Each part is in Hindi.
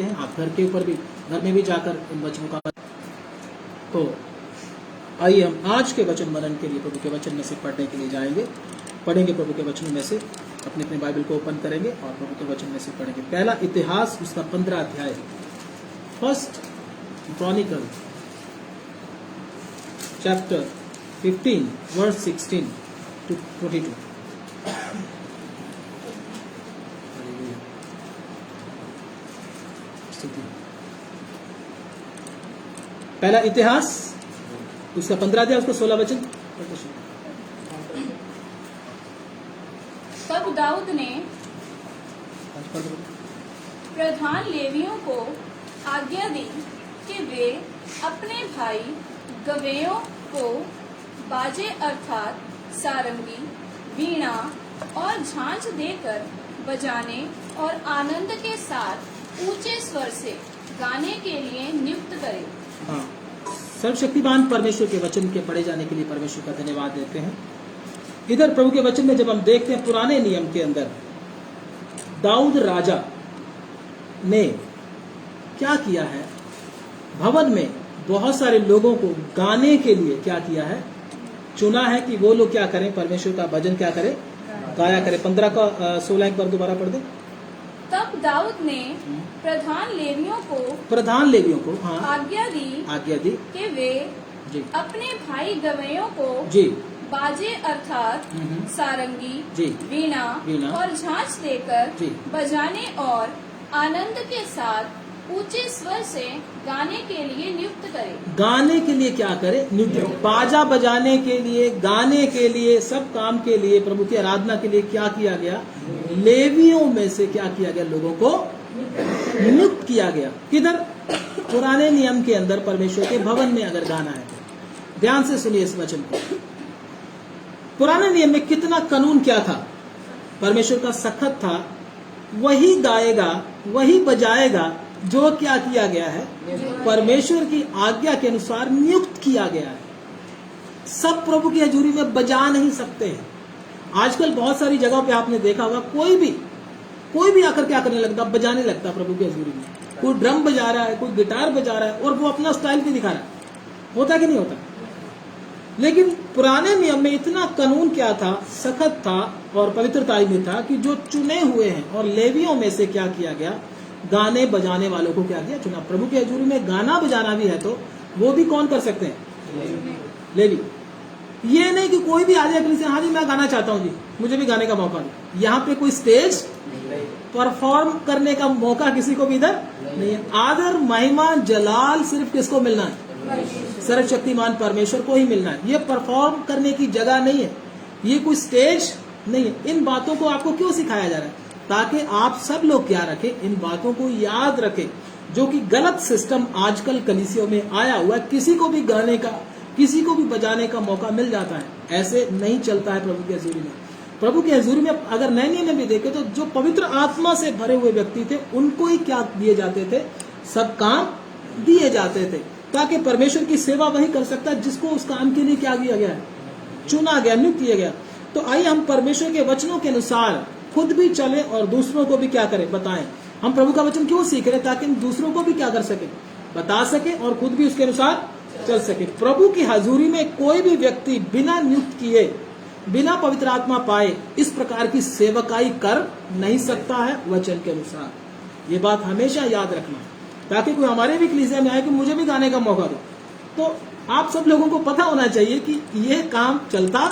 हैं, आप घर के ऊपर भी, घर में भी जाकर इन वचनों का। तो आइए हम आज के वचन मनन के लिए प्रभु के वचन में से पढ़ने के लिए जाएंगे। पढ़ेंगे प्रभु के वचनों में से, अपने अपने बाइबल को ओपन करेंगे और प्रभु के वचन में से पढ़ेंगे। पहला इतिहास उसका 15 अध्याय, first chronicle chapter 15 verse 16 to 22। पहला इतिहास उसका 15 अध्याय, उसका 16 वचन। तब दाऊद ने प्रधान लेवियों को आज्ञा दी कि वे अपने भाई गवेयों को बाजे अर्थात सारंगी, वीणा और झांझ देकर बजाने और आनंद के साथ ऊंचे स्वर से गाने के लिए नियुक्त करें। हाँ, सर्वशक्तिमान परमेश्वर के वचन के पढ़े जाने के लिए परमेश्वर का धन्यवाद देते हैं। इधर प्रभु के वचन में जब हम देखते हैं पुराने नियम के अंदर दाऊद राजा ने क्या किया है, भवन में बहुत सारे लोगों को गाने के लिए क्या किया है, चुना है कि वो लोग क्या करें, परमेश्वर का भजन क्या करें, गाया करें। 15 का 16 एक बार दोबारा पढ़ दे। तब दाऊद ने प्रधान लेवियों को हाँ, आज्ञा दी कि वे जी अपने भाई गवेयों को जी बाजे अर्थात सारंगी, जी वीणा और झांझ देकर जी बजाने और आनंद के साथ ऊंचे स्वर से गाने के लिए नियुक्त करें। गाने के लिए क्या करे, नियुक्त। बाजा बजाने के लिए, गाने के लिए, सब काम के लिए, प्रभु की आराधना के लिए क्या किया गया, लेवियों में से क्या किया गया, लोगों को नियुक्त किया गया। किधर, पुराने नियम के अंदर परमेश्वर के भवन में अगर गाना है। ध्यान से सुनिए इस वचन को। पुराने नियम में कितना कानून क्या था, परमेश्वर का सख्त था, वही गाएगा, वही बजाएगा जो क्या किया गया है, परमेश्वर की आज्ञा के अनुसार नियुक्त किया गया है। सब प्रभु की हजूरी में बजा नहीं सकते हैं। आजकल बहुत सारी जगहों पे आपने देखा होगा, कोई भी आकर क्या करने लगता, बजाने लगता प्रभु की हजूरी में। कोई ड्रम बजा रहा है, कोई गिटार बजा रहा है और वो अपना स्टाइल भी दिखा रहा है। होता कि नहीं होता? लेकिन पुराने नियम में इतना कानून क्या था, सख्त था और पवित्रता में था कि जो चुने हुए हैं और लेवियों में से क्या किया गया, गाने बजाने वालों को क्या किया, चुना। प्रभु की हजूरी में गाना बजाना भी है तो वो भी कौन कर सकते हैं, लेवी। ये नहीं कि कोई भी आ जाए से, हाँ जी मैं गाना चाहता हूँ जी, मुझे भी गाने का मौका दो। यहाँ पे कोई स्टेज परफॉर्म करने का मौका किसी को भी इधर नहीं है। आदर, महिमा, जलाल सिर्फ किसको मिलना है, सर्वशक्तिमान परमेश्वर को ही मिलना है। ये परफॉर्म करने की जगह नहीं है, ये कोई स्टेज नहीं है। इन बातों को आपको क्यों सिखाया जा रहा है, ताकि आप सब लोग क्या रखें, इन बातों को याद रखें, जो कि गलत सिस्टम आजकल कलीसियों में आया हुआ है। किसी को भी गाने का, किसी को भी बजाने का मौका मिल जाता है, ऐसे नहीं चलता है प्रभु की हजूरी में। प्रभु की हजूरी में अगर नए नियम में भी देखे तो जो पवित्र आत्मा से भरे हुए व्यक्ति थे उनको ही क्या दिए जाते थे, सब काम दिए जाते थे, ताकि परमेश्वर की सेवा वही कर सकता है जिसको उस काम के लिए क्या किया गया है, चुना गया, नियुक्त किया गया। तो आइए हम परमेश्वर के वचनों के अनुसार खुद भी चले और दूसरों को भी क्या करें, बताएं। हम प्रभु का वचन क्यों सीख रहे हैं, ताकि हम दूसरों को भी क्या कर सके, बता सके और खुद भी उसके अनुसार चल सके। प्रभु की हजूरी में कोई भी व्यक्ति बिना नियुक्त किए, बिना पवित्र आत्मा पाए इस प्रकार की सेवकाई कर नहीं सकता है वचन के अनुसार। ये बात हमेशा याद रखना, ताकि कोई हमारे भी कलीसिया में आए कि मुझे भी गाने का मौका दो। तो आप सब लोगों को पता होना चाहिए कि ये काम चलता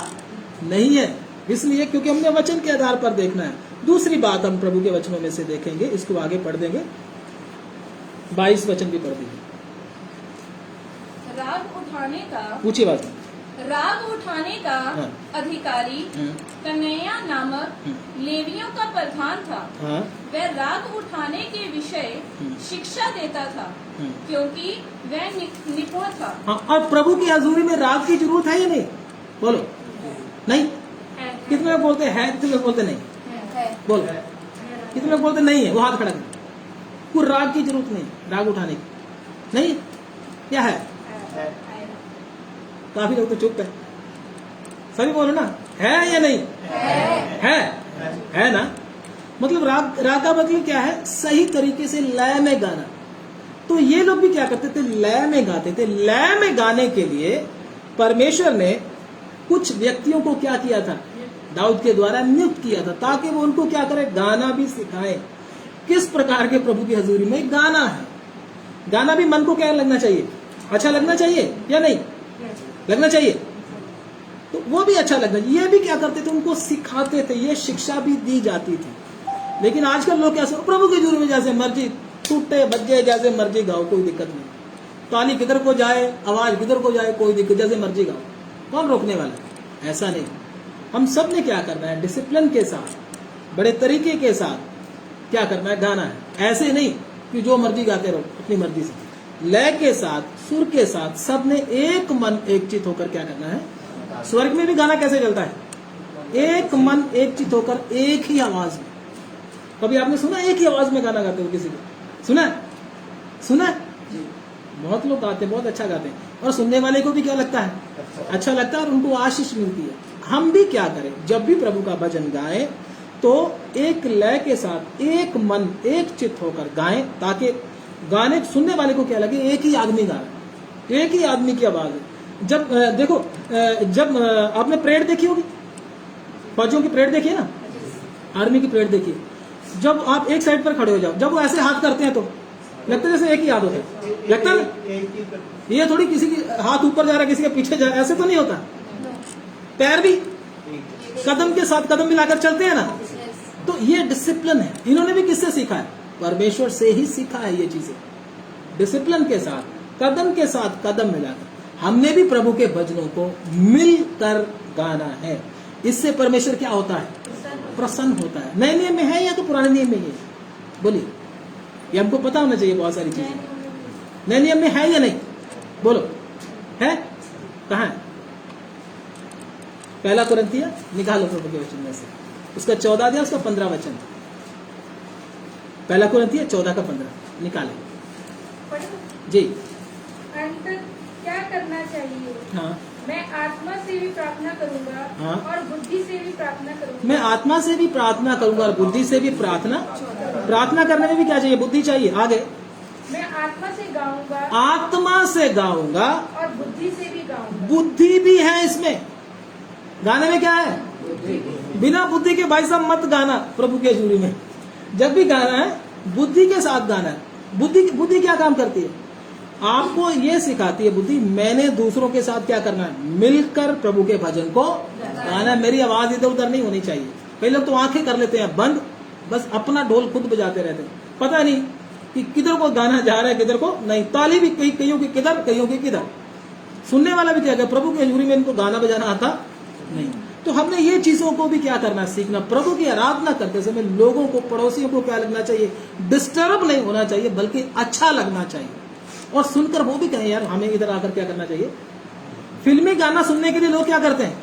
नहीं है, इसलिए क्योंकि हमने वचन के आधार पर देखना है। दूसरी बात हम प्रभु के वचनों में से देखेंगे, इसको आगे पढ़ देंगे, 22 वचन भी पढ़ देंगे। राग उठाने का, पूछिए बात। राग उठाने का हाँ। अधिकारी कन्हैया नामक लेवियों का प्रधान था। हाँ। वह राग उठाने के विषय शिक्षा देता था, क्योंकि वह निपुण था। हाँ, अब प्रभु की हजूरी में राग की जरूरत है या नहीं, बोलो। नहीं, कितने लोग बोलते हैं, कितने लोग बोलते नहीं, बोलो। कितने लोग बोलते नहीं है, वो हाथ खड़ा कर। कोई राग की जरूरत नहीं, राग उठाने की नहीं, क्या है? काफी लोग तो चुप है, सभी बोलो ना, है या नहीं? है ना। मतलब राग का मतलब क्या है? सही तरीके से लय में गाना। तो ये लोग भी क्या करते थे? लय में गाते थे। लय में गाने के लिए परमेश्वर ने कुछ व्यक्तियों को क्या किया था? दाऊद के द्वारा नियुक्त किया था, ताकि वो उनको क्या करे? गाना भी सिखाए। किस प्रकार के प्रभु की हजूरी में गाना है। गाना भी मन को क्या लगना चाहिए? अच्छा लगना चाहिए या नहीं लगना चाहिए? तो वो भी अच्छा लगना चाहिए। ये भी क्या करते थे? उनको सिखाते थे, ये शिक्षा भी दी जाती थी। लेकिन आजकल लोग कैसे? प्रभु की हजूरी में जैसे मर्जी टूटे बज्जे, जैसे मर्जी गाओ, कोई दिक्कत नहीं। ताली किधर को जाए, आवाज किधर को जाए, कोई दिक्कत, जैसे मर्जी गाओ, कौन रोकने वाला है? ऐसा नहीं। हम सब ने क्या करना है? डिसिप्लिन के साथ, बड़े तरीके के साथ क्या करना है? गाना है। ऐसे नहीं कि जो मर्जी गाते रहो अपनी मर्जी से। लय के साथ, सुर के साथ, सब ने एक मन एक चित होकर क्या करना है? स्वर्ग में भी गाना कैसे चलता है? एक मन एक चित होकर एक ही आवाज में। कभी आपने सुना एक ही आवाज में गाना गाते हो किसी को? सुना? सुना? बहुत लोग गाते हैं, बहुत अच्छा गाते हैं, और सुनने वाले को भी क्या लगता है? अच्छा लगता है, और उनको आशीष मिलती है। हम भी क्या करें? जब भी प्रभु का भजन गाएं तो एक लय के साथ, एक मन एक चित्त होकर गाएं, ताकि गाने सुनने वाले को क्या लगे? एक ही आदमी गा रहा है, एक ही आदमी की आवाज है। जब देखो, जब आपने परेड देखी होगी, फौजियों की परेड देखी है ना, आर्मी की परेड देखी, जब आप एक साइड पर खड़े हो जाओ, जब वो ऐसे हाथ करते हैं तो लगता है जैसे एक ही हाथ होता है। लगता है ये थोड़ी किसी की हाथ ऊपर जा रहा है, किसी के पीछे जा रहा है, ऐसे तो नहीं होता। पैर भी कदम के साथ कदम मिलाकर चलते हैं ना। तो ये डिसिप्लिन है। इन्होंने भी किससे सीखा है? परमेश्वर से ही सीखा है ये चीजें। डिसिप्लिन के साथ, कदम के साथ कदम मिलाकर हमने भी प्रभु के भजनों को मिलकर गाना है। इससे परमेश्वर क्या होता है? प्रसन्न होता है। नए नियम में है या तो पुराने नियम में ही है? बोलिए, ये हमको पता होना चाहिए। बहुत सारी चीजें नए नियम में है या नहीं? बोलो, है? कहाँ है? पहला कुरिन्थिया निकालो प्रभु के वचन में से, उसका 14 अध्याय, उसका 15 वचन। पहला कुरिन्थिया 14 का 15 निकाले जी। अंत क्या करना चाहिए? हाँ, मैं आत्मा से भी प्रार्थना करूंगा, हाँ, और बुद्धि से भी प्रार्थना करूंगा। मैं आत्मा से भी प्रार्थना करूंगा और बुद्धि से भी प्रार्थना करने में भी क्या चाहिए? बुद्धि चाहिए। आगे, मैं आत्मा से गाऊंगा, आत्मा से गाऊंगा और बुद्धि से भी गाऊंगा। बुद्धि भी है इसमें। गाने में क्या है? बिना बुद्धि के भाई साहब मत गाना प्रभु के हजूरी में। जब भी गाना है बुद्धि के साथ गाना है। बुद्धि क्या काम करती है? आपको ये सिखाती है बुद्धि, मैंने दूसरों के साथ क्या करना है? मिलकर प्रभु के भजन को गाना। मेरी आवाज इधर उधर नहीं होनी चाहिए। कई लोग तो आंखें कर लेते हैं बंद, बस अपना ढोल खुद बजाते रहते हैं, पता नहीं कि किधर को गाना जा रहा है, किधर को नहीं। ताली भी कईयों की किधर, कईयों की किधर। सुनने वाला भी क्या है? प्रभु के हजूरी में इनको गाना बजाना आता नहीं। तो हमने ये चीजों को भी क्या करना सीखना। प्रभु की आराधना करते समय लोगों को, पड़ोसियों को क्या लगना चाहिए? डिस्टर्ब नहीं होना चाहिए, बल्कि अच्छा लगना चाहिए। और सुनकर वो भी कहें यार हमें इधर आकर क्या करना चाहिए। फिल्मी गाना सुनने के लिए लोग क्या करते हैं?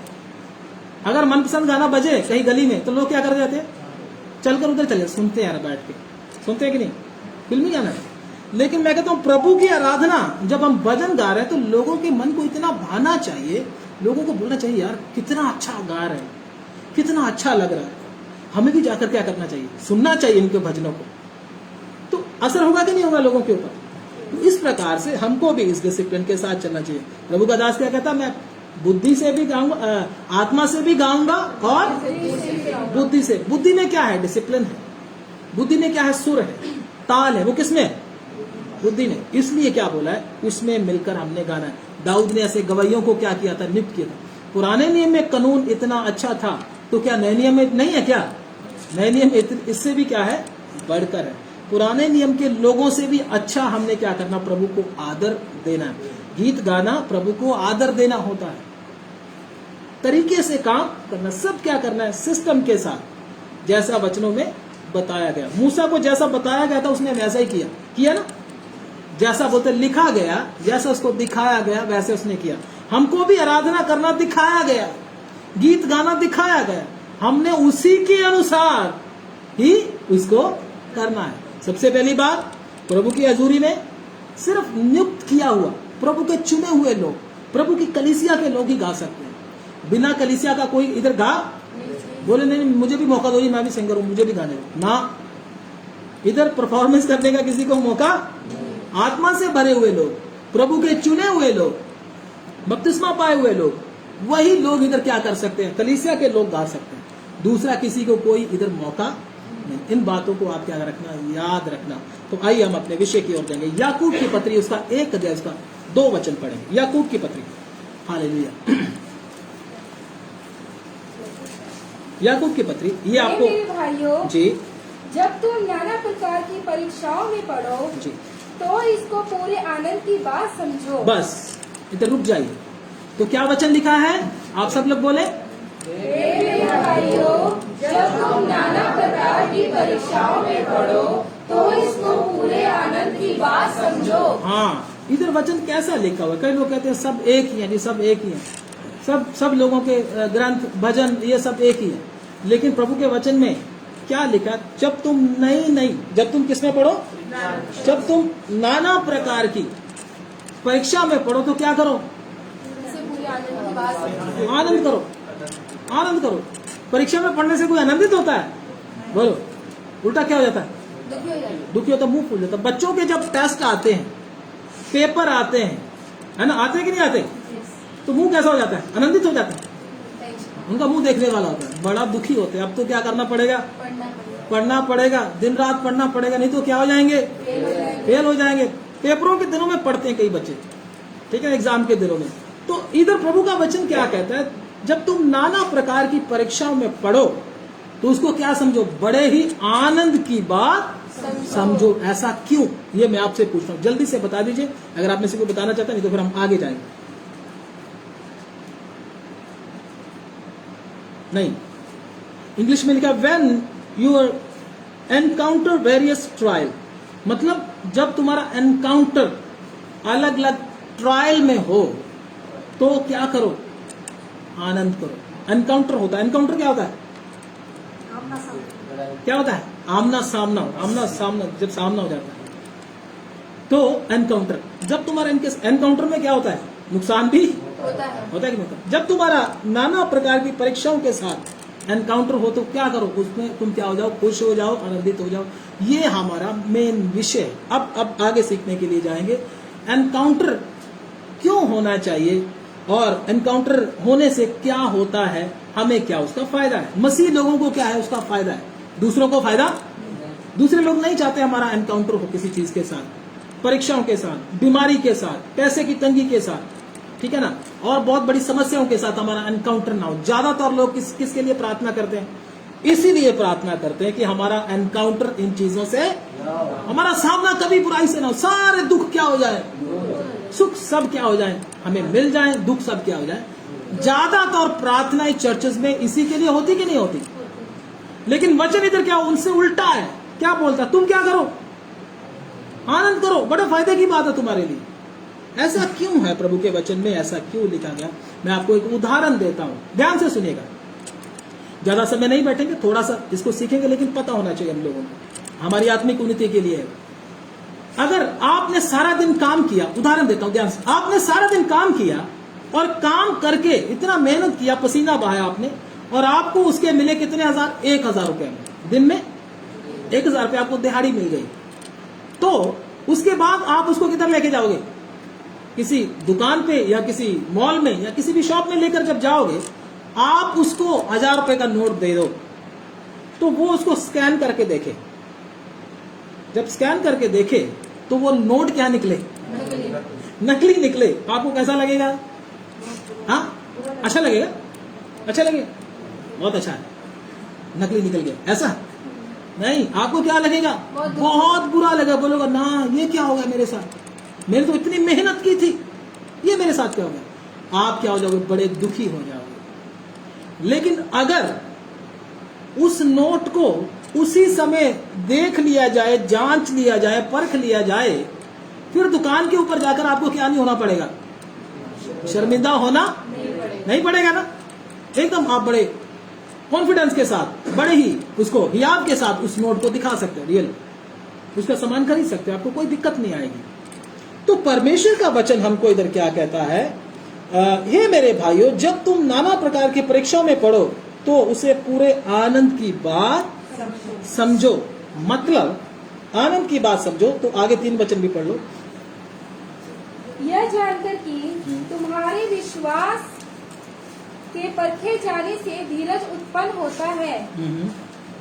अगर मनपसंद गाना बजे कहीं गली में तो लोग क्या कर जाते हैं? चलकर उधर चले, सुनते हैं यार, बैठ के सुनते हैं कि नहीं फिल्मी गाना। लेकिन मैं कहता हूँ प्रभु की आराधना जब हम भजन गा रहे हैं तो लोगों के मन को इतना भाना चाहिए, लोगों को बोलना चाहिए यार कितना अच्छा गा रहे हैं, कितना अच्छा लग रहा है। हमें भी जाकर क्या करना चाहिए? सुनना चाहिए इनके भजनों को। तो असर होगा कि नहीं होगा लोगों के ऊपर? तो इस प्रकार से हमको भी इस डिसिप्लिन के साथ चलना चाहिए। प्रभु का दास क्या कहता? मैं बुद्धि से भी गाऊंगा, आत्मा से भी गाऊंगा और बुद्धि से। बुद्धि में क्या है? डिसिप्लिन है। बुद्धि में क्या है? सुर है, ताल है। वो किसमें? बुद्धि ने। इसलिए क्या बोला है? उसमें मिलकर हमने गाना है। दाऊद ने ऐसे गवैयों को क्या किया था? नियुक्त किया था। पुराने नियम में कानून इतना अच्छा था, तो क्या नए नियम में नहीं है? क्या नए नियम इससे भी क्या है? बढ़कर है। पुराने नियम के लोगों से भी अच्छा हमने क्या करना? प्रभु को आदर देना है। गीत गाना प्रभु को आदर देना होता है। तरीके से काम करना, सब क्या करना है? सिस्टम के साथ, जैसा वचनों में बताया गया। मूसा को जैसा बताया गया था उसने वैसा ही किया ना। जैसा बोलते लिखा गया, जैसा उसको दिखाया गया वैसे उसने किया। हमको भी आराधना करना दिखाया गया, गीत गाना दिखाया गया, हमने उसी के अनुसार ही उसको करना है। सबसे पहली बात, प्रभु की हजूरी में सिर्फ नियुक्त किया हुआ, प्रभु के चुने हुए लोग, प्रभु की कलीसिया के लोग ही गा सकते हैं। बिना कलीसिया का कोई इधर गा बोले नहीं मुझे भी मौका दो, मैं भी सिंगर हूं, मुझे भी गाने दो ना। इधर परफॉर्मेंस करने का किसी को मौका, आत्मा से भरे हुए लोग, प्रभु के चुने हुए लोग, बपतिस्मा पाए हुए लोग, वही लोग इधर क्या कर सकते हैं, कलीसिया के लोग गा सकते हैं। दूसरा किसी को कोई इधर मौका नहीं। इन बातों को आप क्या रखना, याद रखना। तो आइए हम अपने विषय की ओर जाएंगे। याकूब की पत्री उसका 1 अध्याय उसका 2 वचन पढ़ेंगे। याकूब की पत्री, हालेलुया। याकूब की पत्री, ये आपको मेरे भाइयों, जी जब तुम नाना प्रकार की परीक्षाओं में पढ़ो जी तो इसको पूरे आनंद की बात समझो। बस इधर रुक जाइए। तो क्या वचन लिखा है, आप सब लोग बोले। मेरे भाइयों, जब तुम नाना प्रकार की परीक्षाओं में पढ़ो तो इसको पूरे आनंद की बात समझो। हाँ, इधर वचन कैसा लिखा हुआ है? कई लोग कहते हैं सब एक ही है, नहीं सब एक ही है, सब लोगों के ग्रंथ भजन ये सब एक ही है। लेकिन प्रभु के वचन में क्या लिखा है, जब तुम किसमें पढ़ो, जब तुम नाना प्रकार की परीक्षा में पढ़ो तो क्या करो, इसे पूरे आनंद की बात समझो। आनंद करो। परीक्षा में पढ़ने से कोई आनंदित होता है? बोलो, उल्टा क्या हो जाता है, दुखी हो जाएगी। दुखी होता, मुंह फूल जाता। बच्चों के जब टेस्ट आते हैं, पेपर आते हैं, है ना, आते कि नहीं आते, तो मुंह कैसा हो जाता है, आनंदित हो जाता है। उनका मुंह देखने वाला होता है, बड़ा दुखी होते हैं। अब तो क्या करना पड़ेगा, पढ़ना पड़ेगा, दिन रात पढ़ना पड़ेगा, नहीं तो क्या हो जाएंगे, फेल हो जाएंगे। पेपरों के दिनों में पढ़ते हैं कई बच्चे, ठीक है, एग्जाम के दिनों में। तो इधर प्रभु का वचन क्या कहता है, जब तुम नाना प्रकार की परीक्षाओं में पढ़ो तो उसको क्या समझो, बड़े ही आनंद की बात समझो। ऐसा क्यों, ये मैं आपसे पूछ रहा हूं, जल्दी से बता दीजिए अगर आप में से कोई बताना चाहता है, नहीं तो फिर हम आगे जाएंगे। नहीं, इंग्लिश में लिखा when you encounter various trial, मतलब जब तुम्हारा एनकाउंटर अलग अलग ट्रायल में हो तो क्या करो, आनंद करो। एनकाउंटर होता है, एनकाउंटर क्या होता है, क्या होता है, आमना सामना जब सामना हो जाता है तो एनकाउंटर। जब तुम्हारा एनकाउंटर में क्या होता है, नुकसान भी होता है कि नहीं। जब तुम्हारा नाना प्रकार की परीक्षाओं के साथ एनकाउंटर हो तो क्या करो, उसमें तुम क्या हो जाओ, खुश हो जाओ, आनंदित हो जाओ। ये हमारा मेन विषय है। अब आगे सीखने के लिए जाएंगे, एनकाउंटर क्यों होना चाहिए और एनकाउंटर होने से क्या होता है, हमें क्या उसका फायदा है, मसीह लोगों को क्या है उसका फायदा है, दूसरों को फायदा। दूसरे लोग नहीं चाहते हमारा एनकाउंटर हो किसी चीज के साथ, परीक्षाओं के साथ, बीमारी के साथ, पैसे की तंगी के साथ, ठीक है ना, और बहुत बड़ी समस्याओं के साथ हमारा एनकाउंटर ना हो। ज्यादातर लोग किसके लिए प्रार्थना करते हैं, इसीलिए प्रार्थना करते हैं कि हमारा एनकाउंटर इन चीजों से, हमारा सामना कभी बुराई से ना हो, सारे दुख क्या हो जाए, सुख सब क्या हो जाए, हमें मिल जाए, दुख सब क्या हो जाए। ज्यादातर प्रार्थनाएं चर्चेस में इसी के लिए होती कि नहीं होती। लेकिन वचन इधर क्या, उनसे उल्टा है। क्या बोलता, तुम क्या करो, आनंद करो, बड़े फायदे की बात है तुम्हारे लिए। ऐसा क्यों है, प्रभु के वचन में ऐसा क्यों लिखा गया। मैं आपको एक उदाहरण देता हूं, ध्यान से सुनिएगा। ज्यादा समय नहीं बैठेंगे, थोड़ा सा इसको सीखेंगे, लेकिन पता होना चाहिए हम लोगों को, हमारी आत्मिक उन्नति के लिए है। अगर आपने सारा दिन काम किया, उदाहरण देता हूं ध्यान से, आपने सारा दिन काम किया और काम करके इतना मेहनत किया, पसीना बहाया आपने, और आपको उसके मिले कितने हजार, 1000 रुपए में, दिन में 1000 रुपए आपको दिहाड़ी मिल गई। तो उसके बाद आप उसको किधर लेके जाओगे, किसी दुकान पे या किसी मॉल में या किसी भी शॉप में लेकर जब जाओगे, आप उसको 1000 रुपए का नोट दे दो तो वो उसको स्कैन करके देखे। जब स्कैन करके देखे तो वो नोट क्या निकले, नकली निकले। आपको कैसा लगेगा, हाँ अच्छा लगेगा, अच्छा लगेगा, बहुत अच्छा है, नकली निकल गया, ऐसा नहीं। आपको क्या लगेगा, बहुत बुरा लगेगा, बोलोगा ना ये क्या हो गया मेरे साथ, मैंने तो इतनी मेहनत की थी, ये मेरे साथ क्या हो गया। आप क्या हो जाओगे, बड़े दुखी हो जाओगे। लेकिन अगर उस नोट को उसी समय देख लिया जाए, जांच लिया जाए, परख लिया जाए, फिर दुकान के ऊपर जाकर आपको क्या नहीं होना पड़ेगा, शर्मिंदा होना नहीं पड़ेगा ना। एकदम आप बड़े कॉन्फिडेंस के साथ, बड़े ही उसको हियाव के साथ उस नोट को दिखा सकते हैं, रियल उसका सामान खरीद सकते हैं, आपको कोई दिक्कत नहीं आएगी। तो परमेश्वर का वचन हमको इधर क्या कहता है, हे मेरे भाइयों, जब तुम नाना प्रकार की परीक्षाओं में पढ़ो तो उसे पूरे आनंद की बात समझो। मतलब आनंद की बात समझो। तो आगे 3 वचन भी पढ़ लो। यह जानकर कि तुम्हारे विश्वास के परखे जाने से धीरज उत्पन्न होता है,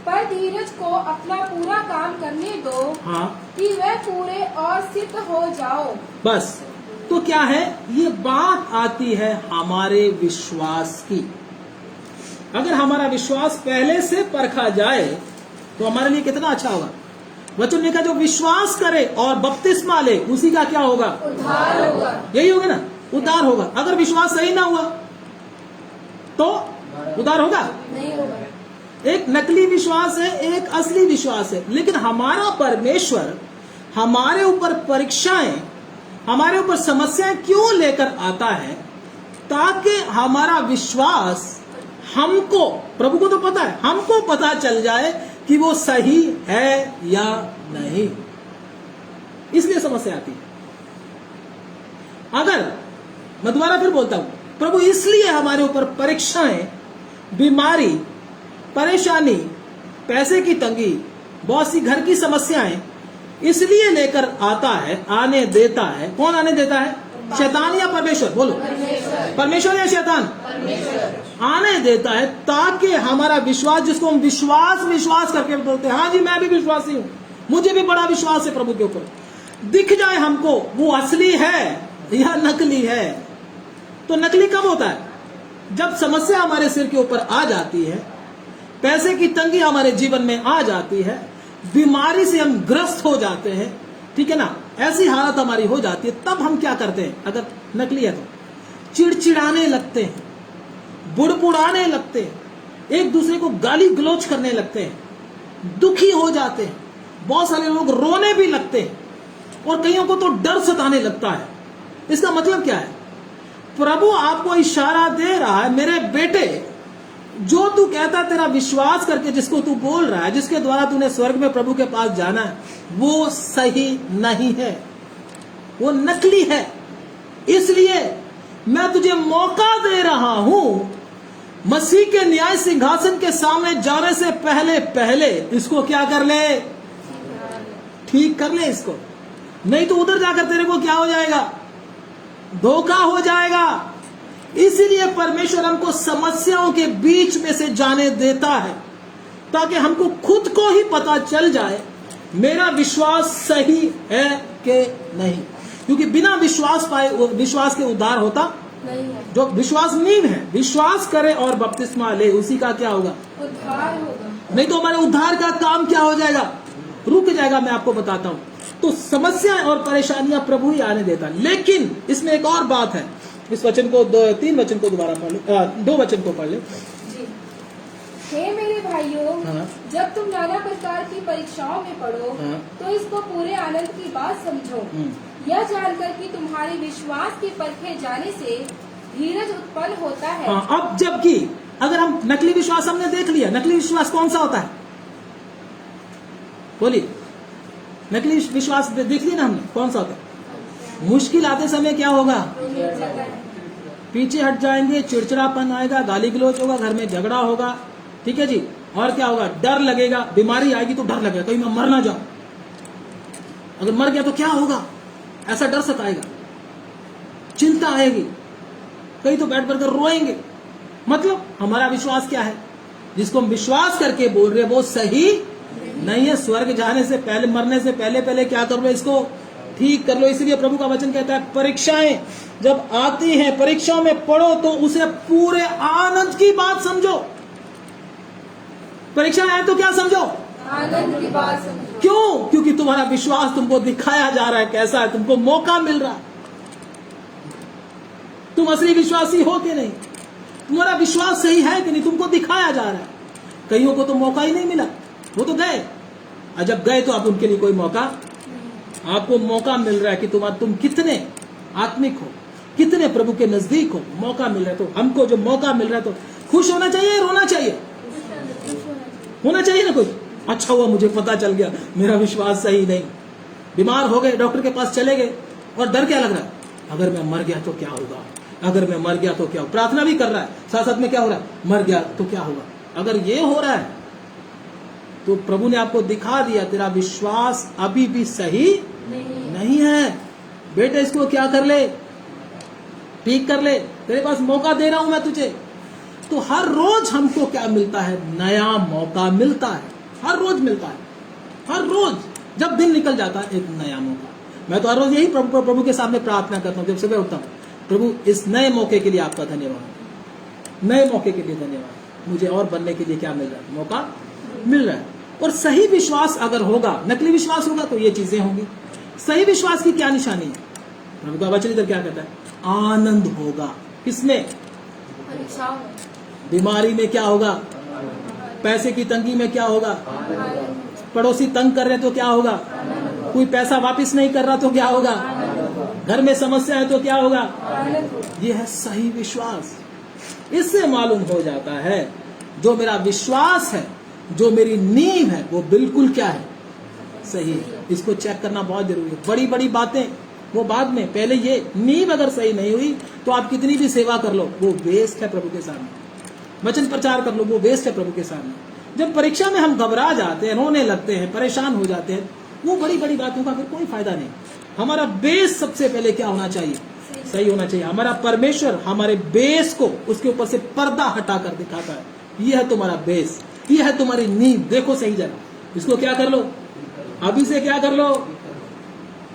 पर धीरज को अपना पूरा काम करने दो, हाँ, कि वह पूरे और सिद्ध हो जाओ। बस। तो क्या है, ये बात आती है हमारे विश्वास की। अगर हमारा विश्वास पहले से परखा जाए तो हमारे लिए कितना अच्छा होगा। वचन ने कहा जो विश्वास करे और बपतिस्मा ले उसी का क्या होगा, उद्धार होगा। यही होगा ना, उद्धार होगा। अगर विश्वास सही ना हुआ तो उद्धार होगा नहीं होगा। एक नकली विश्वास है, एक असली विश्वास है। लेकिन हमारा परमेश्वर हमारे ऊपर परीक्षाएं, हमारे ऊपर समस्याएं क्यों लेकर आता है, ताकि हमारा विश्वास हमको, प्रभु को तो पता है, हमको पता चल जाए कि वो सही है या नहीं। इसलिए समस्या आती है। अगर मैं दोबारा फिर बोलता हूं, प्रभु इसलिए हमारे ऊपर परीक्षाएं, बीमारी, परेशानी, पैसे की तंगी, बहुत सी घर की समस्याएं इसलिए लेकर आता है, आने देता है। कौन आने देता है, शैतान या परमेश्वर? बोलो, परमेश्वर या शैतान? आने देता है ताकि हमारा विश्वास, जिसको हम विश्वास करके बोलते हैं, हाँ जी मैं भी विश्वासी हूं, मुझे भी बड़ा विश्वास है प्रभु के ऊपर, दिख जाए हमको वो असली है या नकली है। तो नकली कब होता है, जब समस्या हमारे सिर के ऊपर आ जाती है, पैसे की तंगी हमारे जीवन में आ जाती है, बीमारी से हम ग्रस्त हो जाते हैं, ठीक है ना, ऐसी हालत हमारी हो जाती है। तब हम क्या करते हैं, अगर नकली है तो चिड़चिड़ाने लगते हैं, बुड़बुड़ाने लगते हैं, एक दूसरे को गाली गलौज करने लगते हैं, दुखी हो जाते हैं, बहुत सारे लोग रोने भी लगते हैं और कईयों को तो डर सताने लगता है। इसका मतलब क्या है, प्रभु आपको इशारा दे रहा है, मेरे बेटे, जो तू कहता तेरा विश्वास करके जिसको तू बोल रहा है, जिसके द्वारा तूने स्वर्ग में प्रभु के पास जाना है, वो सही नहीं है, वो नकली है। इसलिए मैं तुझे मौका दे रहा हूं, मसीह के न्याय सिंहासन के सामने जाने से पहले पहले इसको क्या कर ले, ठीक कर ले इसको, नहीं तो उधर जाकर तेरे को क्या हो जाएगा, धोखा हो जाएगा। इसीलिए परमेश्वर हमको समस्याओं के बीच में से जाने देता है, ताकि हमको खुद को ही पता चल जाए मेरा विश्वास सही है कि नहीं। क्योंकि बिना विश्वास पाए, विश्वास के उद्धार होता नहीं है। जो विश्वास नींव है, विश्वास करे और बपतिस्मा ले, उसी का क्या होगा, उद्धार होगा। नहीं तो हमारे उद्धार का काम क्या हो जाएगा, रुक जाएगा। मैं आपको बताता हूं। तो समस्याएं और परेशानियां प्रभु ही आने देता है। लेकिन इसमें एक और बात है, इस वचन को 3 वचन को दोबारा पढ़ ले, 2 वचन को पढ़ ले। जी। हे मेरे भाइयों, हाँ। जब तुम नाना प्रकार की परीक्षाओं में पड़ो, हाँ। तो इसको पूरे आनंद की बात समझो, यह जानकर कि तुम्हारे विश्वास के परखे जाने से धीरज उत्पन्न होता है। हाँ, अब जबकि अगर हम नकली विश्वास हमने देख लिया, नकली विश्वास कौन सा होता है, बोलिए, नकली विश्वास देख लिया ना हमने, कौन सा होता है, मुश्किल आते समय क्या होगा, पीछे हट जाएंगे, चिड़चिड़ापन आएगा, गाली गलौज होगा, घर में झगड़ा होगा, ठीक है जी, और क्या होगा, डर लगेगा, बीमारी आएगी तो डर लगेगा, कहीं मैं मर ना जाऊं, अगर मर गया तो क्या होगा, ऐसा डर सताएगा, चिंता आएगी, कहीं तो बैठ कर रोएंगे। मतलब हमारा विश्वास क्या है, जिसको हम विश्वास करके बोल रहे हैं वो सही नहीं है। स्वर्ग जाने से पहले, मरने से पहले पहले क्या कर लो, इसको ठीक कर लो। इसलिए प्रभु का वचन कहता है, परीक्षाएं जब आती हैं, परीक्षाओं में पढ़ो तो उसे पूरे आनंद की बात समझो। परीक्षा आए तो क्या समझो, आनंद की बात समझो। क्यों, क्योंकि तुम्हारा विश्वास तुमको दिखाया जा रहा है कैसा है, तुमको मौका मिल रहा है, तुम असली विश्वासी हो कि नहीं, तुम्हारा विश्वास सही है कि नहीं, तुमको दिखाया जा रहा है। कईयों को तो मौका ही नहीं मिला, वो तो गए, और जब गए तो अब उनके लिए कोई मौका, आपको मौका मिल रहा है कि तुम कितने आत्मिक हो, कितने प्रभु के नजदीक हो, मौका मिल रहा है। तो हमको जो मौका मिल रहा है तो खुश होना चाहिए, रोना चाहिए, होना चाहिए ना कोई, अच्छा हुआ मुझे पता चल गया मेरा विश्वास सही नहीं। बीमार हो गए, डॉक्टर के पास चले गए, और डर क्या लग रहा है, अगर मैं मर गया तो क्या होगा, अगर मैं मर गया तो क्या होगा, प्रार्थना भी कर रहा है, साथ साथ में क्या हो रहा है, मर गया तो क्या होगा। अगर ये हो रहा है तो प्रभु ने आपको दिखा दिया तेरा विश्वास अभी भी सही नहीं है। बेटे इसको क्या कर ले, ठीक कर ले, तेरे पास मौका दे रहा हूं मैं तुझे। तो हर रोज हमको क्या मिलता है, नया मौका मिलता है, हर रोज मिलता है, हर रोज जब दिन निकल जाता है एक नया मौका। मैं तो हर रोज यही प्रभु के सामने प्रार्थना करता हूँ जब सुबह उठता हूँ, प्रभु इस नए मौके के लिए आपका धन्यवाद, नए मौके के लिए धन्यवाद, मुझे और बनने के लिए क्या मिल रहा है, मौका मिल रहा है। और सही विश्वास अगर होगा, नकली विश्वास होगा तो ये चीजें होंगी। सही विश्वास की क्या निशानी है, प्रभु का वचन इधर क्या कहता है, आनंद होगा। किसमें, परीक्षाओं में, बीमारी में क्या होगा, पैसे की तंगी में क्या होगा, पड़ोसी तंग कर रहे तो क्या होगा, कोई पैसा वापस नहीं कर रहा तो क्या होगा, घर में समस्या है तो क्या होगा, ये है सही विश्वास। इससे मालूम हो जाता है जो मेरा विश्वास है, जो मेरी नींव है वो बिल्कुल क्या है, सही है। इसको चेक करना बहुत जरूरी है। बड़ी बड़ी बातें वो बाद में, पहले ये नींव अगर सही नहीं हुई तो आप कितनी भी सेवा कर लो वो वेस्ट है प्रभु के सामने, वचन प्रचार कर लो वो वेस्ट है प्रभु के सामने। जब परीक्षा में हम घबरा जाते हैं, रोने लगते हैं, परेशान हो जाते हैं, वो बड़ी बड़ी बातों का फिर कोई फायदा नहीं। हमारा बेस सबसे पहले क्या होना चाहिए, सही होना चाहिए। हमारा परमेश्वर हमारे बेस को उसके ऊपर से पर्दा हटाकर दिखाता है, ये है तुम्हारा बेस, ये है तुम्हारी नींव, देखो सही जरा, इसको क्या कर लो, अभी से क्या कर लो,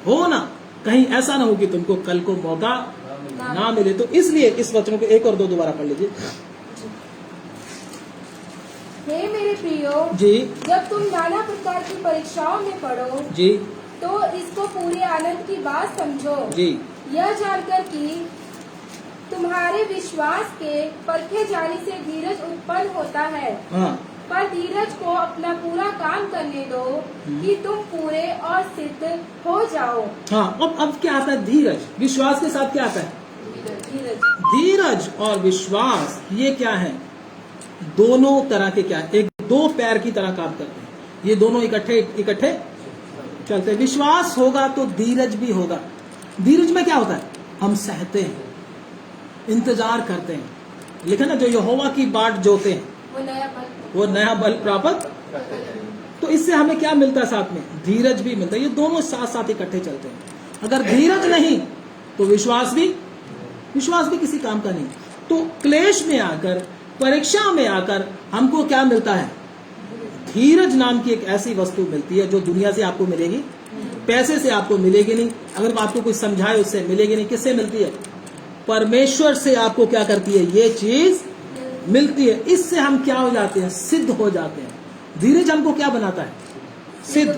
हो ना, कहीं ऐसा ना हो कि तुमको कल को मौका ना मिले। तो इसलिए इस वचनों को एक और दो दोबारा पढ़ लीजिए। हे मेरे प्रियो जी, जब तुम नाना प्रकार की परीक्षाओं में पड़ो जी, तो इसको पूरे आनंद की बात समझो, जी, यह जानकर कि तुम्हारे विश्वास के परखे जाने से धीरज उत्पन्न होता है। हाँ, पर धीरज को अपना पूरा काम करने दो कि तुम पूरे और सिद्ध हो जाओ। हाँ। अब क्या आता है, धीरज। विश्वास के साथ क्या आता है, धीरज। धीरज और विश्वास, ये क्या है, दोनों तरह के क्या है, एक दो पैर की तरह काम करते हैं, ये दोनों इकट्ठे इकट्ठे चलते हैं। विश्वास होगा तो धीरज भी होगा। धीरज में क्या होता है, हम सहते हैं, इंतजार करते हैं, लिखा ना, जो यहोवा की बाट जोते हैं वो नया बल प्राप्त। तो इससे हमें क्या मिलता है, साथ में धीरज भी मिलता है। ये दोनों साथ साथ इकट्ठे चलते हैं। अगर धीरज नहीं तो विश्वास भी किसी काम का नहीं। तो क्लेश में आकर, परीक्षा में आकर हमको क्या मिलता है, धीरज नाम की एक ऐसी वस्तु मिलती है जो दुनिया से आपको मिलेगी, पैसे से आपको मिलेगी नहीं, अगर आपको कुछ समझाए उससे मिलेगी नहीं। किससे मिलती है, परमेश्वर से आपको क्या करती है, ये चीज मिलती है। इससे हम क्या हो जाते हैं, सिद्ध हो जाते हैं। धीरज हमको क्या बनाता है, सिद्ध।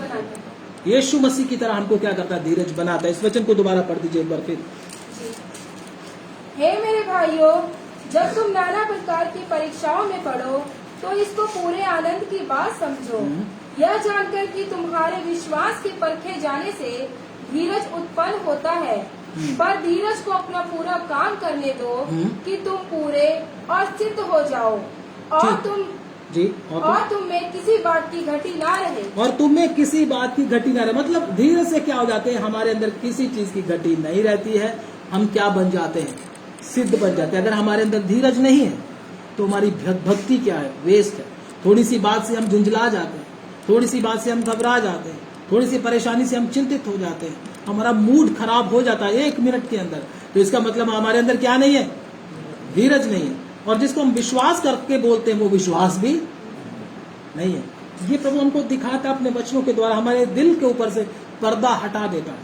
यीशु मसीह की तरह हमको क्या करता है, धीरज बनाता है। इस वचन को दोबारा पढ़ दीजिए एक बार फिर। हे मेरे भाइयों, जब तुम नाना प्रकार की परीक्षाओं में पड़ो तो इसको पूरे आनंद की बात समझो, यह जानकर कि तुम्हारे विश्वास के परखे जाने से धीरज उत्पन्न होता है। पर धीरज को अपना पूरा काम करने दो कि तुम पूरे और सिद्ध हो जाओ, और तुम में किसी बात की घटी ना रहे। और तुम में किसी बात की घटी ना रहे, मतलब धीरज से क्या हो जाते हैं, हमारे अंदर किसी चीज की घटी नहीं रहती है। हम क्या बन जाते हैं, सिद्ध बन जाते हैं। अगर हमारे अंदर धीरज नहीं है तो हमारी भक्ति क्या है, वेस्ट है। थोड़ी सी बात से हम झुंझला जाते हैं, थोड़ी सी बात से हम घबरा जाते हैं, थोड़ी सी परेशानी से हम चिंतित हो जाते हैं, हमारा मूड खराब हो जाता है 1 मिनट के अंदर। तो इसका मतलब हमारे अंदर क्या नहीं है, धीरज नहीं है। और जिसको हम विश्वास करके बोलते हैं वो विश्वास भी नहीं है। ये प्रभु हमको दिखाता है अपने वचनों के द्वारा, हमारे दिल के ऊपर से पर्दा हटा देता है।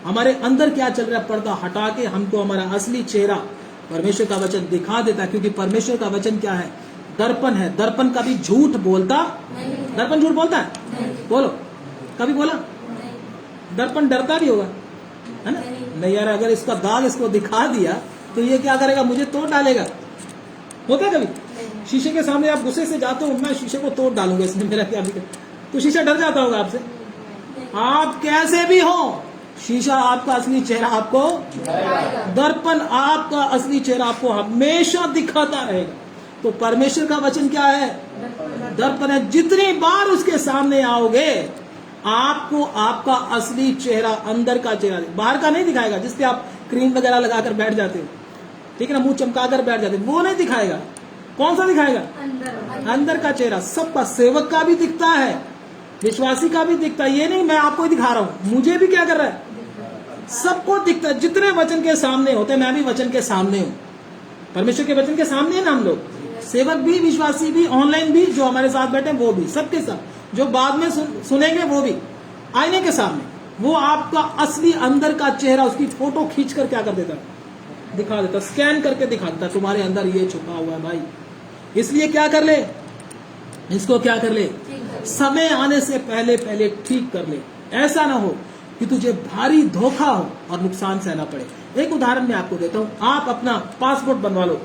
हमारे अंदर क्या चल रहा है, पर्दा हटा के हमको हमारा असली चेहरा परमेश्वर का वचन दिखा देता है। क्योंकि परमेश्वर का वचन क्या है, दर्पण है। दर्पण कभी झूठ बोलता, दर्पण झूठ बोलता है, बोलो कभी बोला, दर्पण डरता भी होगा, है ना, नहीं यार अगर इसका दाग इसको दिखा दिया तो ये क्या करेगा, मुझे तोड़ डालेगा। होता है कभी, शीशे के सामने आप गुस्से से जाते हो, मैं शीशे को तोड़ डालूंगा, इसने मेरा क्या भी, तो शीशा डर जाता होगा आपसे। आप कैसे भी हो, शीशा आपका असली चेहरा आपको, दर्पण आपका असली चेहरा आपको हमेशा दिखाता रहेगा। तो परमेश्वर का वचन क्या है, दर्पण है। जितनी बार उसके सामने आओगे आपको आपका असली चेहरा, अंदर का चेहरा, बाहर का नहीं दिखाएगा जिसपे आप क्रीम वगैरह लगाकर बैठ जाते हो, ठीक है ना, मुंह चमकाकर बैठ जाते हो, वो नहीं दिखाएगा। कौन सा दिखाएगा? अंदर अंदर का चेहरा। सबका, सेवक का भी दिखता है, विश्वासी का भी दिखता है। ये नहीं मैं आपको ही दिखा रहा हूं, मुझे भी क्या कर रहा है? सबको दिखता है। जितने वचन के सामने होते हैं, मैं भी वचन के सामने हूं, परमेश्वर के वचन के सामने है ना हम लोग, सेवक भी, विश्वासी भी, ऑनलाइन भी, जो हमारे साथ बैठे वो भी, सबके साथ, जो बाद में सुनेंगे वो भी, आईने के सामने। वो आपका असली अंदर का चेहरा, उसकी फोटो खींच कर क्या कर देता है? दिखा देता, स्कैन करके दिखा देता, तुम्हारे अंदर ये छुपा हुआ है भाई। इसलिए क्या कर ले, इसको क्या कर ले, समय आने से पहले पहले ठीक कर ले। ऐसा ना हो कि तुझे भारी धोखा हो और नुकसान सहना पड़े। एक उदाहरण मैं आपको देता हूं। आप अपना पासपोर्ट बनवा लो,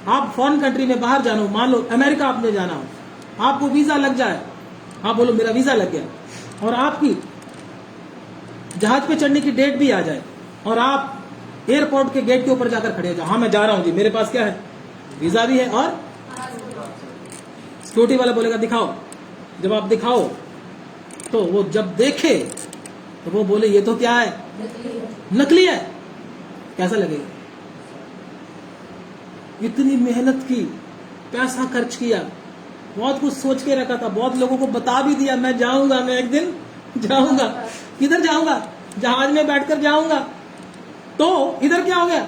आप फॉरेन कंट्री में बाहर जाना हो, मान लो अमेरिका आपने जाना हो, आपको वीजा लग जाए, आप बोलो मेरा वीजा लग गया, और आपकी जहाज पे चढ़ने की डेट भी आ जाए, और आप एयरपोर्ट के गेट के ऊपर जाकर खड़े हो जाओ, हाँ मैं जा रहा हूं जी, मेरे पास क्या है, वीजा भी है, और सिक्योरिटी वाला बोलेगा दिखाओ। जब आप दिखाओ तो वो जब देखे तो वो बोले ये तो क्या है, नकली है, कैसा लगेगा? इतनी मेहनत की, पैसा खर्च किया, बहुत कुछ सोच के रखा था, बहुत लोगों को बता भी दिया मैं जाऊंगा, मैं एक दिन जाऊंगा। किधर जाऊंगा? जहाज में बैठकर जाऊंगा। तो इधर क्या हो गया?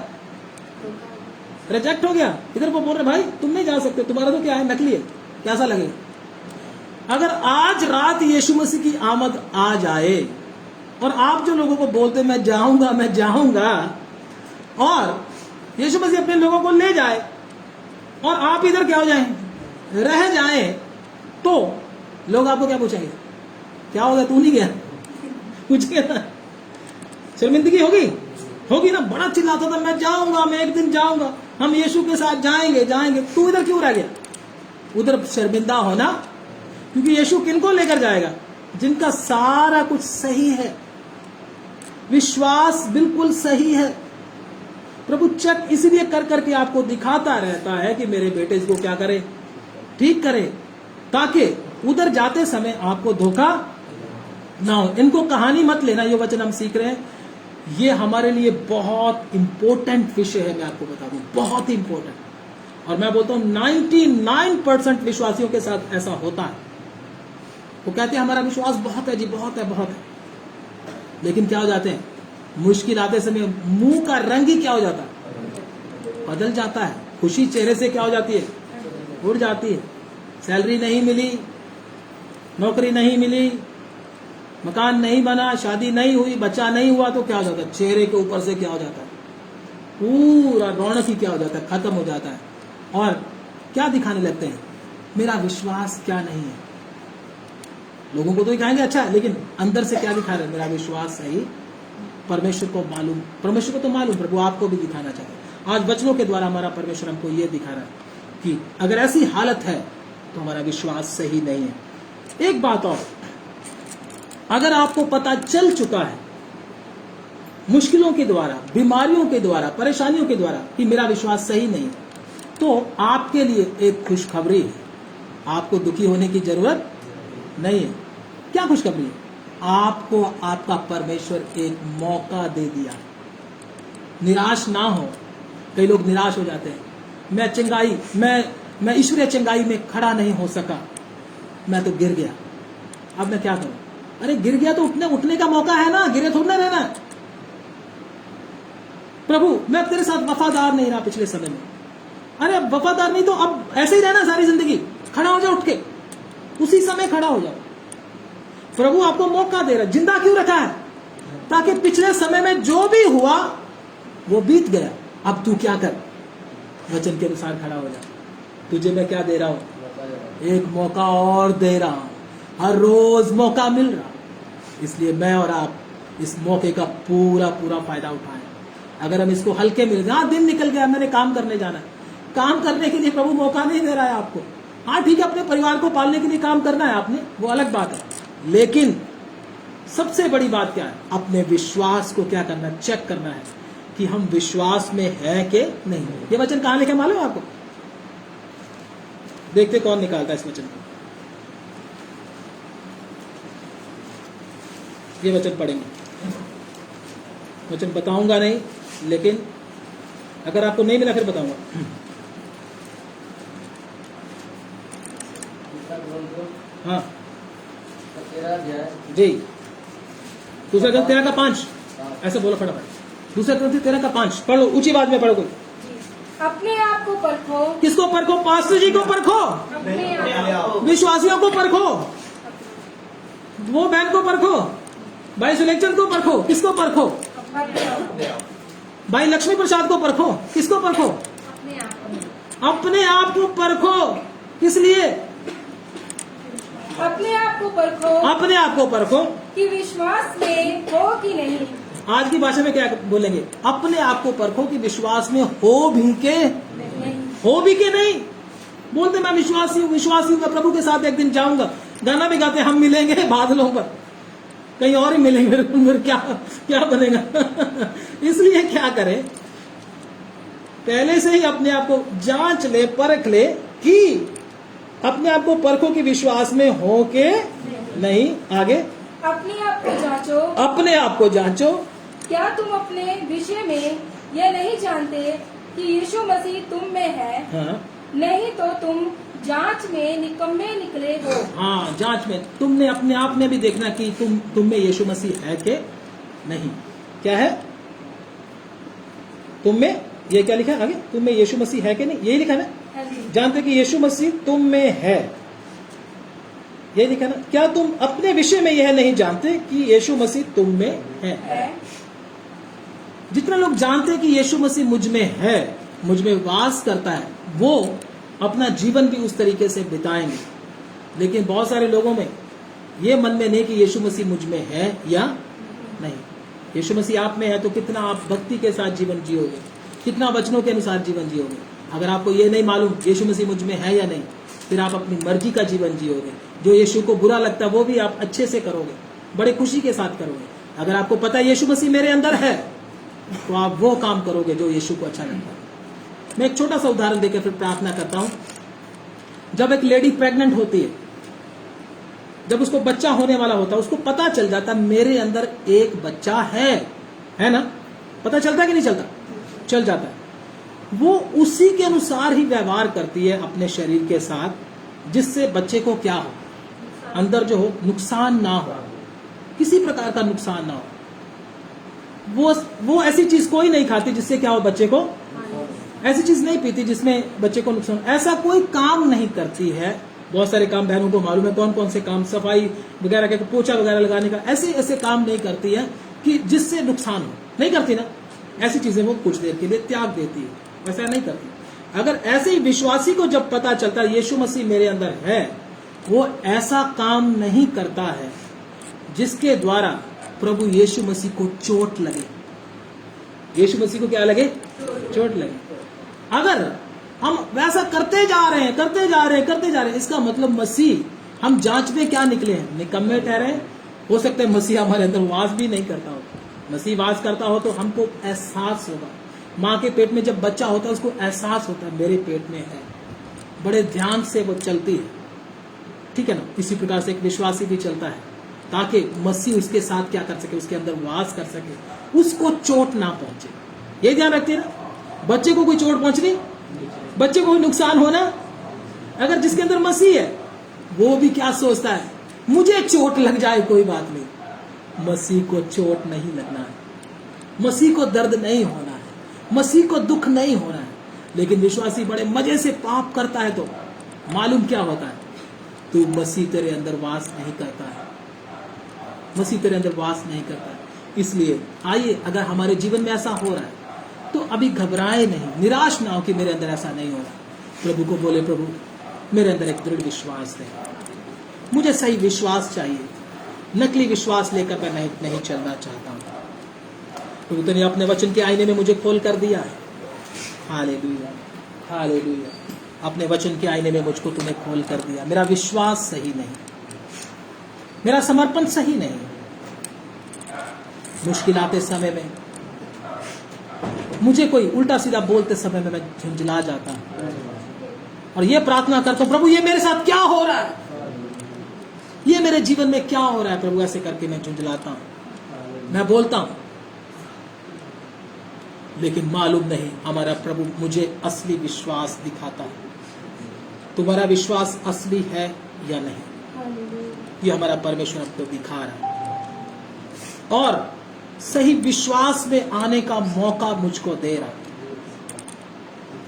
रिजेक्ट हो गया। इधर वो बोल रहे भाई तुम नहीं जा सकते, तुम्हारा तो क्या है, नकली है, कैसा लगेगा? अगर आज रात यीशु मसीह की आमद आ जाए और आप जो लोगों को बोलते मैं जाऊंगा मैं जाऊंगा, और यीशु मसीह अपने लोगों को ले जाए और आप इधर क्या हो जाएं, रह जाएं, तो लोग आपको क्या पूछेंगे? क्या हो गया, तू नहीं गया? पूछेंगे ना, शर्मिंदगी होगी, होगी ना। बड़ा चिल्लाता था मैं जाऊंगा, मैं एक दिन जाऊंगा, हम यीशु के साथ जाएंगे जाएंगे, तू इधर क्यों रह गया? उधर शर्मिंदा होना, क्योंकि यीशु किनको लेकर जाएगा? जिनका सारा कुछ सही है, विश्वास बिल्कुल सही है। प्रभु चेक इसलिए कर करके आपको दिखाता रहता है कि मेरे बेटे इसको क्या करे, ठीक करे, ताकि उधर जाते समय आपको धोखा ना हो। इनको कहानी मत लेना, ये वचन हम सीख रहे हैं, ये हमारे लिए बहुत इंपॉर्टेंट विषय है। मैं आपको बता दूं, बहुत इंपॉर्टेंट। और मैं बोलता हूं 99% विश्वासियों के साथ ऐसा होता है। वो कहते हैं हमारा विश्वास बहुत है जी, बहुत है, बहुत है, लेकिन क्या हो जाते हैं, मुश्किल आते समय मुंह का रंग ही क्या हो जाता है, बदल जाता है। खुशी चेहरे से क्या हो जाती है, उड़ जाती है। सैलरी नहीं मिली, नौकरी नहीं मिली, मकान नहीं बना, शादी नहीं हुई, बच्चा नहीं हुआ, तो क्या हो जाता है, चेहरे के ऊपर से क्या हो जाता है, पूरा रौनक ही क्या हो जाता है, खत्म हो जाता है। और क्या दिखाने लगते हैं, मेरा विश्वास क्या नहीं है। लोगों को तो दिखाएंगे अच्छा, लेकिन अंदर से क्या दिखा रहे हैं, मेरा विश्वास सही। परमेश्वर को मालूम, परमेश्वर को तो मालूम, प्रभु आपको भी दिखाना चाहते हैं। आज वचनों के द्वारा हमारा परमेश्वर हमको ये दिखा रहा है कि अगर ऐसी हालत है तो हमारा विश्वास सही नहीं है। एक बात और, अगर आपको पता चल चुका है मुश्किलों के द्वारा, बीमारियों के द्वारा, परेशानियों के द्वारा कि मेरा विश्वास सही नहीं है, तो आपके लिए एक खुशखबरी है, आपको दुखी होने की जरूरत नहीं है। क्या खुशखबरी है? आपको आपका परमेश्वर एक मौका दे दिया। निराश ना हो। कई लोग निराश हो जाते हैं, मैं चंगाई, मैं ईश्वरीय चंगाई में खड़ा नहीं हो सका, मैं तो गिर गया, अब मैं क्या करूं? अरे गिर गया तो उठने का मौका है ना, गिरे थोड़ा ना रहना है। प्रभु मैं तेरे साथ वफादार नहीं रहा पिछले समय में, अरे अब वफादार नहीं तो अब ऐसे ही रहना सारी जिंदगी, खड़ा हो जाओ, उठ के उसी समय खड़ा हो जाओ। प्रभु आपको मौका दे रहा है। जिंदा क्यों रखा है? ताकि पिछले समय में जो भी हुआ वो बीत गया, अब तू क्या कर, वचन के अनुसार खड़ा हो जा। तुझे मैं क्या दे रहा हूं, एक मौका और दे रहा हूं, हर रोज मौका मिल रहा। इसलिए मैं और आप इस मौके का पूरा पूरा फायदा उठाएं। अगर हम इसको हल्के में, हाँ दिन निकल गया, मैंने काम करने जाना है, काम करने के लिए प्रभु मौका नहीं दे रहा है आपको। हाँ ठीक है, अपने परिवार को पालने के लिए काम करना है आपने, वो अलग बात है, लेकिन सबसे बड़ी बात क्या है, अपने विश्वास को क्या करना है, चेक करना है कि हम विश्वास में है कि नहीं। ये वचन कहां लिखे मालूम है आपको? देखते कौन निकालता है इस वचन को। ये वचन पढ़ेंगे, वचन बताऊंगा नहीं, लेकिन अगर आपको नहीं मिला फिर बताऊंगा। हाँ 13 जी, दूसरा ग्रंथ 13 का 5, ऐसे बोलो फटाफट। दूसरा ग्रंथ 13 का 5 पढ़ो, ऊंची आवाज में पढ़ो। कोई अपने आप को परखो। किसको परखो? पास्टर जी को परखो, अपने आप विश्वासियों को परखो, वो बहन को परखो, भाई सुलेखचंद को परखो। किसको परखो? अपने आप भाई लक्ष्मी प्रसाद को परखो। किसको परखो? अपने आप अपने आप को परखो। किस लिए? अपने आप को परखो अपने आप को परखो कि विश्वास में हो कि नहीं। आज की भाषा में क्या बोलेंगे? अपने आप को परखो कि विश्वास में हो भी के नहीं। हो भी के नहीं। बोलते मैं विश्वासी हूँ, विश्वासी हूँ, मैं प्रभु के साथ एक दिन जाऊंगा। गाना भी गाते हम मिलेंगे बादलों पर, कहीं और ही मिलेंगे, फिर क्या क्या बनेगा? इसलिए क्या करें, पहले से ही अपने आप को जांच ले, परख ले कि अपने आप को परखो कि विश्वास में हो के नहीं। आगे, अपने आप को जांचो। अपने आप को जांचो। क्या तुम अपने विषय में यह नहीं जानते कि यीशु मसीह तुम में है? हाँ नहीं तो तुम जांच में निकम्मे निकले हो। हाँ, जांच में तुमने अपने आप में भी देखना कि तुम में यीशु मसीह है के नहीं। क्या है तुम में? ये क्या लिखा है आगे? तुम में यीशु मसीह है के नहीं, यही लिखा ना? जानते कि यीशु मसीह तुम में है, ये लिखा ना? क्या तुम अपने विषय में यह नहीं जानते कि यीशु मसीह तुम में है? जितने लोग जानते हैं कि यीशु मसीह मुझ में है, मुझ में वास करता है, वो अपना जीवन भी उस तरीके से बिताएंगे। लेकिन बहुत सारे लोगों में ये मन में नहीं कि यीशु मसीह मुझ में है या नहीं। यीशु मसीह आप में है तो कितना आप भक्ति के साथ जीवन जियोगे, कितना वचनों के अनुसार जीवन जियोगे। अगर आपको ये नहीं मालूम यीशु मसीह मुझ में है या नहीं, फिर आप अपनी मर्जी का जीवन जियोगे। जो यीशु को बुरा लगता है वो भी आप अच्छे से करोगे, बड़े खुशी के साथ करोगे। अगर आपको पता है यीशु मसीह मेरे अंदर है, तो आप वो काम करोगे जो यीशु को अच्छा लगता है। मैं एक छोटा सा उदाहरण देकर फिर प्रार्थना करता हूं। जब एक लेडी प्रेग्नेंट होती है, जब उसको बच्चा होने वाला होता है, उसको पता चल जाता मेरे अंदर एक बच्चा है ना? पता चलता है कि नहीं चलता? चल जाता है। वो उसी के अनुसार ही व्यवहार करती है अपने शरीर के साथ, जिससे बच्चे को क्या हो, अंदर जो हो नुकसान ना हो, किसी प्रकार का नुकसान ना हो। वो ऐसी चीज कोई नहीं खाती जिससे क्या हो बच्चे को, ऐसी चीज नहीं पीती जिसमें बच्चे को नुकसान, ऐसा कोई काम नहीं करती है। बहुत सारे काम बहनों को मालूम है कौन कौन से काम, सफाई वगैरह के, पोछा वगैरह लगाने का, ऐसे ऐसे काम नहीं करती है कि जिससे नुकसान हो, नहीं करती ना। ऐसी चीजें वो कुछ देर के लिए त्याग देती है, वैसा नहीं करती। अगर ऐसे ही विश्वासी को जब पता चलता है यीशु मसीह मेरे अंदर है, वो ऐसा काम नहीं करता है जिसके द्वारा प्रभु यीशु मसीह को चोट लगे। यीशु मसीह को क्या लगे? चोट लगे। अगर हम वैसा करते जा रहे हैं, इसका मतलब मसीह, हम जांच में क्या निकले हैं? निकम्मे ठहरे। हो सकता है मसीह हमारे अंदर वास भी नहीं करता हो। मसीह वास करता हो तो हमको एहसास होगा। माँ के पेट में जब बच्चा होता है उसको एहसास होता है मेरे पेट में है, बड़े ध्यान से वो चलती है, ठीक है ना? इसी प्रकार से एक विश्वासी भी चलता है ताकि मसीह उसके साथ क्या कर सके, उसके अंदर वास कर सके, उसको चोट ना पहुंचे। ये ध्यान रखते ना, बच्चे को कोई चोट पहुंचनी, बच्चे को कोई नुकसान होना। अगर जिसके अंदर मसीह है वो भी क्या सोचता है, मुझे चोट लग जाए कोई बात नहीं। मसीह को चोट नहीं लगना है, मसीह को दर्द नहीं होना है, मसीह को दुख नहीं होना है। लेकिन विश्वासी बड़े मजे से पाप करता है तो मालूम क्या होता है, तू मसीह तेरे अंदर वास नहीं करता है, मसीह तेरे अंदर वास नहीं करता है। इसलिए आइए, अगर हमारे जीवन में ऐसा हो रहा है तो अभी घबराए नहीं, निराश ना हो कि मेरे अंदर ऐसा नहीं हो रहा। प्रभु को बोले, प्रभु मेरे अंदर एक दृढ़ विश्वास है, मुझे सही विश्वास चाहिए, नकली विश्वास लेकर मैं नहीं चलना चाहता हूँ। प्रभु तूने अपने वचन के आईने में मुझे खोल कर दिया है। Hallelujah, hallelujah. अपने वचन के आईने में मुझको तूने खोल कर दिया। मेरा विश्वास सही नहीं, मेरा समर्पण सही नहीं। मुश्किल आते समय में, मुझे कोई उल्टा सीधा बोलते समय में मैं झुंझला जाता हूं और ये प्रार्थना करता हूं, प्रभु ये मेरे साथ क्या हो रहा है, ये मेरे जीवन में क्या हो रहा है। प्रभु ऐसे करके मैं झुंझलाता हूं, मैं बोलता हूं, लेकिन मालूम नहीं हमारा प्रभु मुझे असली विश्वास दिखाता है। तुम्हारा विश्वास असली है या नहीं? हालेलुया। ये हमारा परमेश्वर हमको दिखा रहा है, और सही विश्वास में आने का मौका मुझको दे रहा है।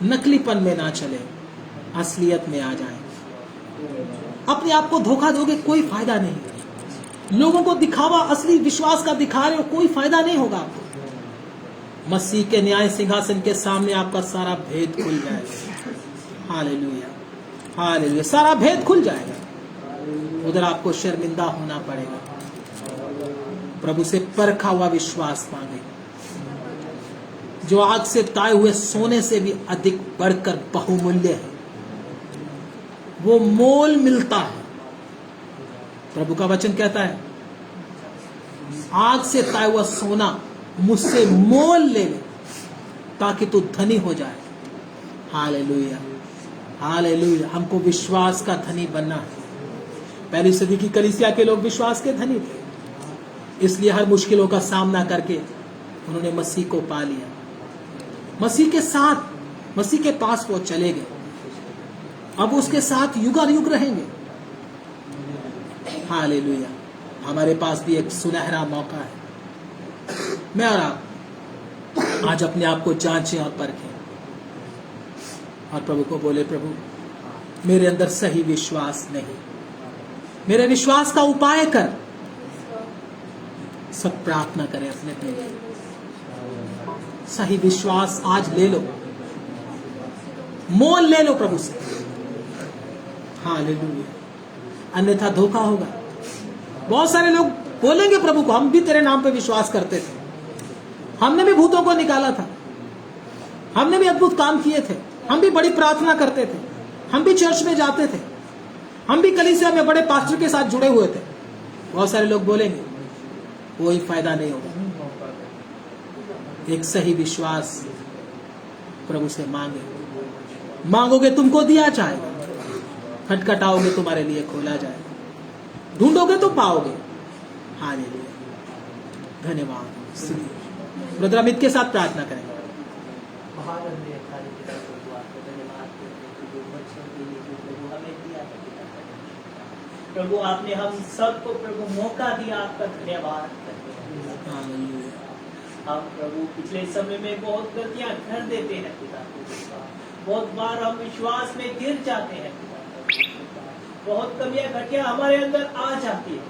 नकलीपन में ना चले, असलियत में आ जाए। अपने आप को धोखा दोगे कोई फायदा नहीं। लोगों को दिखावा, असली विश्वास का दिखा रहे हो, कोई फायदा नहीं होगा आपको। मसीह के न्याय सिंहासन के सामने आपका सारा भेद खुल जाएगा। हालेलुया, हालेलुया, सारा भेद खुल जाएगा। उधर आपको शर्मिंदा होना पड़ेगा। प्रभु से परखा हुआ विश्वास मांगे, जो आग से ताए हुए सोने से भी अधिक बढ़कर बहुमूल्य है। वो मोल मिलता है। प्रभु का वचन कहता है, आग से ताया हुआ सोना मुझसे मोल ले ले, ताकि तू धनी हो जाए। Hallelujah, hallelujah. हमको विश्वास का धनी बनना है। पहली सदी की कलीसिया के लोग विश्वास के धनी थे, इसलिए हर मुश्किलों का सामना करके उन्होंने मसीह को पा लिया। मसीह के साथ, मसीह के पास वो चले गए। अब उसके साथ युगानुयुग रहेंगे। हालेलुया। हमारे पास भी एक सुनहरा मौका है। मैं और आप आज अपने आप को जांचें और परखें, और प्रभु को बोले, प्रभु मेरे अंदर सही विश्वास नहीं, मेरे विश्वास का उपाय कर। सब प्रार्थना करें अपने प्रभु। सही विश्वास आज ले लो, मोल ले लो प्रभु से। हालेलुया। अन्यथा धोखा होगा। बहुत सारे लोग बोलेंगे प्रभु को, हम भी तेरे नाम पे विश्वास करते थे, हमने भी भूतों को निकाला था, हमने भी अद्भुत काम किए थे, हम भी बड़ी प्रार्थना करते थे, हम भी चर्च में जाते थे, हम भी कलीसिया में बड़े पास्टर के साथ जुड़े हुए थे। बहुत सारे लोग बोलेंगे, कोई फायदा नहीं होगा। एक सही विश्वास प्रभु से मांगे, मांगोगे तुमको दिया जाएगा, खटखटाओगे तुम्हारे लिए खोला जाएगा, ढूंढोगे तो पाओगे। हालेलुया, धन्यवाद। ब्रदर अमित के साथ प्रार्थना करेंगे। प्रभु आपने हम सबको प्रभु मौका दिया, आपका धन्यवाद करते हैं। हालेलुया। हम प्रभु पिछले समय में बहुत गलतियां कर देते हैं पिता, बहुत बार हम विश्वास में गिर जाते हैं पिता, बहुत कमियां घटिया हमारे अंदर आ जाती है।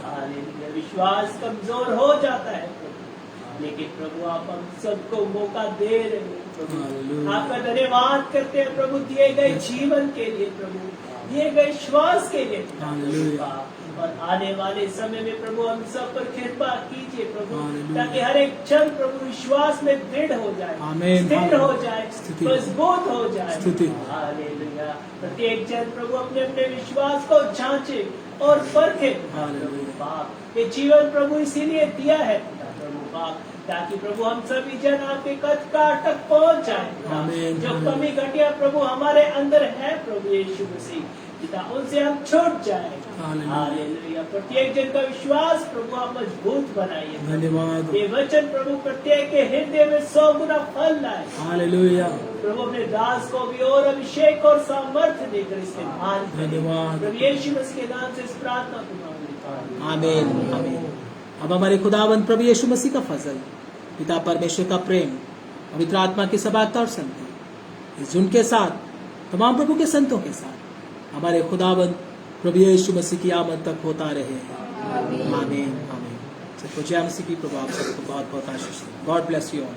हालेलुया। विश्वास कमजोर हो जाता है प्रभु, लेकिन प्रभु आप हम सबको मौका दे रहे हैं प्रभु। आपका धन्यवाद करते हैं प्रभु, दिए गए जीवन के लिए प्रभु, दिए गए श्वास के लिए हालेलुया। और आने वाले समय में प्रभु हम सब पर कृपा कीजिए प्रभु, ताकि हर एक क्षण प्रभु विश्वास में दृढ़ हो जाए, आमीन। स्थिर हो जाए, मजबूत हो जाए। हालेलुया। प्रत्येक जन प्रभु अपने अपने विश्वास को जांचे और परखे प्रभु बाप। ये जीवन प्रभु इसीलिए दिया है प्रभु बाप, ताकि प्रभु हम सभी जन आपके कद काट तक पहुंच जाए। जो कमी घटिया प्रभु हमारे अंदर है प्रभु यीशु मसीह पिता, उनसे हम छूट जाए। हालेलुया। प्रत्येक जन का विश्वास प्रभु आप मजबूत बनाइए। धन्यवाद। ये वचन प्रभु प्रत्येक के हृदय में 100 गुना फल लाए। हालेलुया। प्रभु अपने दास को भी और अभिषेक और सामर्थ्य देकर इस्तेमाल करें। धन्यवाद। प्रभु यीशु मसीह के नाम से इस प्रार्थना को मांगते हैं। आमीन, आमीन। अब हमारे खुदावंद प्रभु यीशु मसीह का फजल, पिता परमेश्वर का प्रेम, पवित्र आत्मा की सबाता और संगति इस झुंड के साथ, तमाम प्रभु के संतों के साथ, हमारे खुदावंद प्रभु यीशु मसीह की आमद तक होता रहे। आमीन, आमीन। सबको जय मसीह की। प्रभु आप सबको बहुत बहुत आशीष। God bless you all.